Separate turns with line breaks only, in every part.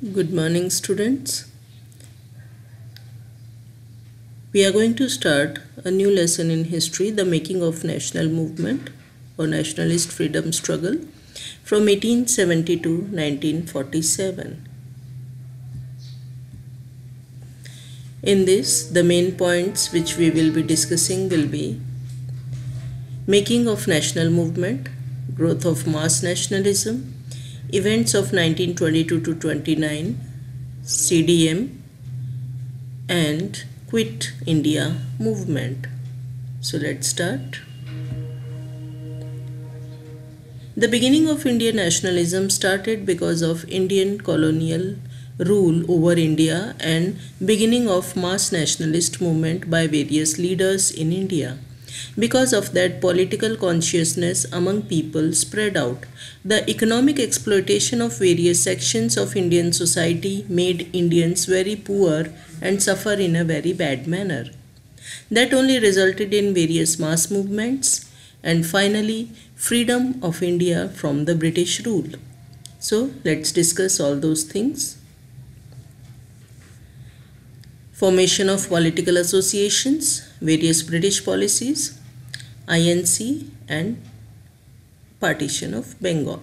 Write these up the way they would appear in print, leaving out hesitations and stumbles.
Good morning, students. We are going to start a new lesson in history, the making of national movement or nationalist freedom struggle from 1870 to 1947. In this, the main points which we will be discussing will be making of national movement, growth of mass nationalism, events of 1922 to 29, CDM, and Quit India movement. So let's start. The beginning of Indian nationalism started because of Indian colonial rule over India and beginning of mass nationalist movement by various leaders in India. Because of that, political consciousness among people spread out. The economic exploitation of various sections of Indian society made Indians very poor and suffer in a very bad manner. That only resulted in various mass movements and finally freedom of India from the British rule. So let's discuss all those things. Formation of political associations, various British policies, INC and partition of Bengal.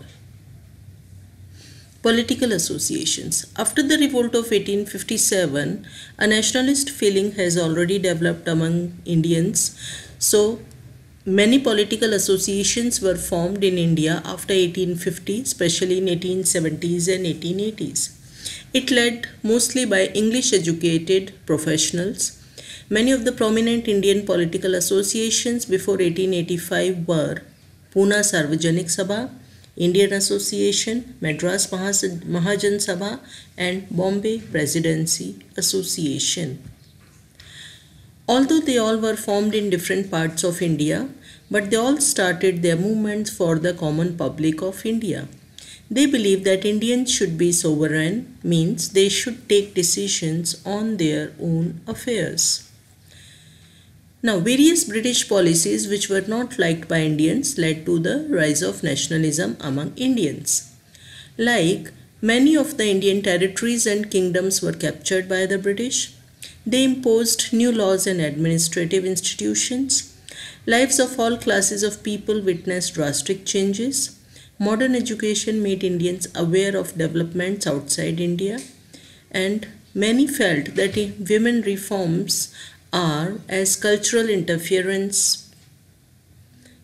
Political associations. After the revolt of 1857, a nationalist feeling has already developed among Indians. So, many political associations were formed in India after 1850, especially in 1870s and 1880s. It led mostly by English educated professionals. Many of the prominent Indian political associations before 1885 were Pune Sarvajanik Sabha, Indian Association, Madras Mahajan Sabha, and Bombay Presidency Association. Although they all were formed in different parts of India, but they all started their movements for the common public of India. They believed that Indians should be sovereign, means they should take decisions on their own affairs. Now, various British policies which were not liked by Indians led to the rise of nationalism among Indians. Like many of the Indian territories and kingdoms were captured by the British, they imposed new laws and administrative institutions. Lives of all classes of people witnessed drastic changes. Modern education made Indians aware of developments outside India, and many felt that women reforms are as cultural interference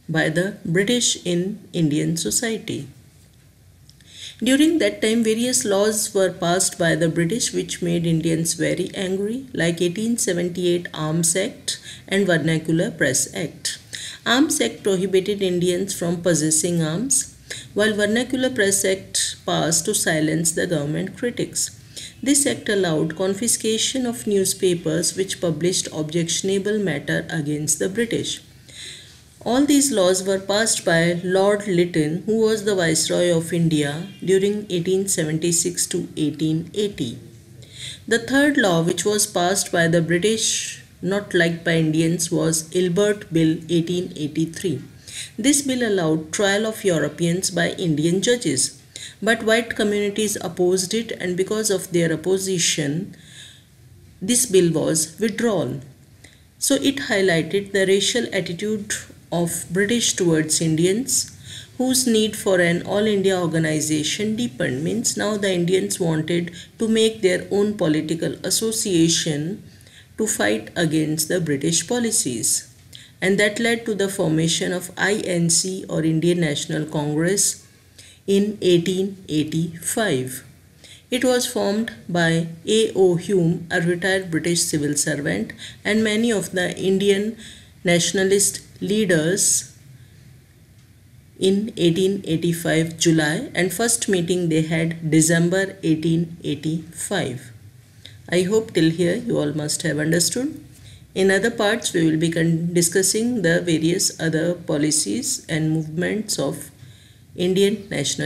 by the British in Indian society. During that time, various laws were passed by the British which made Indians very angry, like 1878 Arms Act and Vernacular Press Act. Arms Act prohibited Indians from possessing arms, while Vernacular Press Act passed to silence the government critics. This act allowed confiscation of newspapers which published objectionable matter against the British. All these laws were passed by Lord Lytton, who was the Viceroy of India during 1876 to 1880. The third law which was passed by the British, not liked by Indians, was Ilbert Bill 1883. This bill allowed trial of Europeans by Indian judges. But white communities opposed it, and because of their opposition, this bill was withdrawn. So it highlighted the racial attitude of British towards Indians, whose need for an all India organization deepened. Means now the Indians wanted to make their own political association to fight against the British policies. And that led to the formation of INC or Indian National Congress in 1885. It was formed by A.O. Hume, a retired British civil servant, and many of the Indian nationalist leaders in 1885 July, and first meeting they had December 1885. I hope till here you all must have understood. In other parts we will be discussing the various other policies and movements of Indian national